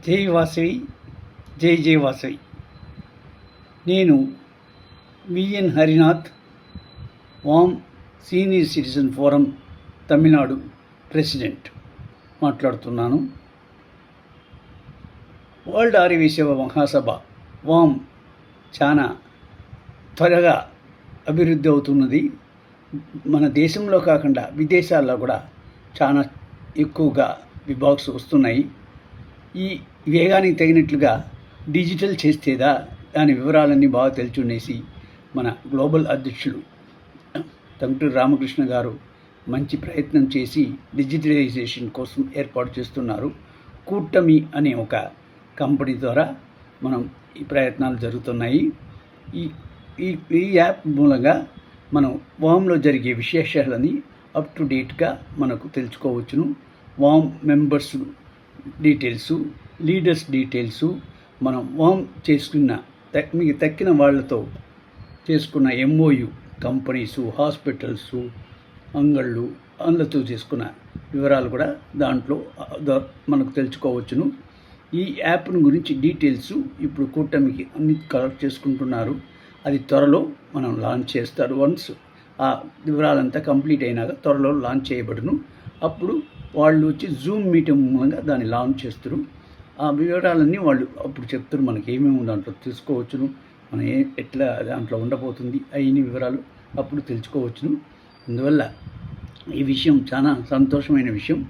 జై వాసవి, జై జై వాసవి. నేను విఎన్ హరినాథ్, వామ్ senior citizen forum Tamil Nadu president మాట్లాడుతున్నాను. వరల్డ్ ఆర్యవైశ్య మహాసభ వామ్ చాలా త్వరగా అభివృద్ధి అవుతున్నది. మన దేశంలో కాకుండా విదేశాల్లో కూడా చాలా ఎక్కువగా విభాగ్స్ వస్తున్నాయి. ఈ వేగానికి తగినట్లుగా డిజిటల్ చేస్తేదా దాని వివరాలన్నీ బాగా తెలుసునేసి మన గ్లోబల్ అధ్యక్షులు టంగుటూరి రామకృష్ణ గారు మంచి ప్రయత్నం చేసి డిజిటలైజేషన్ కోసం ఏర్పాటు చేస్తున్నారు. కూటమి అనే ఒక కంపెనీ ద్వారా మనం ఈ ప్రయత్నాలు జరుగుతున్నాయి. ఈ ఈ యాప్ మూలంగా మనం వామ్లో జరిగే విశేషాలని అప్ టు డేట్గా మనకు తెలుసుకోవచ్చును. వామ్ మెంబర్స్ డీటెయిల్సు, లీడర్స్ డీటెయిల్సు, మనం వామ్ చేసుకున్న మీకు తక్కిన వాళ్ళతో చేసుకున్న ఎంఓయు కంపెనీసు, హాస్పిటల్సు, అంగళ్ళు అందులో చేసుకున్న వివరాలు కూడా దాంట్లో మనకు తెలుసుకోవచ్చును. ఈ యాప్ను గురించి డీటెయిల్స్ ఇప్పుడు కూటమికి అన్ని కలెక్ట్ చేసుకుంటున్నారు. అది త్వరలో మనం లాంచ్ చేస్తారు. వన్స్ ఆ వివరాలంతా కంప్లీట్ అయినాక త్వరలో లాంచ్ చేయబడును. అప్పుడు వాళ్ళు వచ్చి జూమ్ మీటింగ్ మూలంగా దాన్ని లాంచ్ చేస్తారు. ఆ వివరాలన్నీ వాళ్ళు అప్పుడు చెప్తారు. మనకి ఏమేమి దాంట్లో తెలుసుకోవచ్చును, మనం ఎట్లా దాంట్లో ఉండబోతుంది అయిన వివరాలు అప్పుడు తెలుసుకోవచ్చును. అందువల్ల ఈ విషయం చాలా సంతోషమైన విషయం.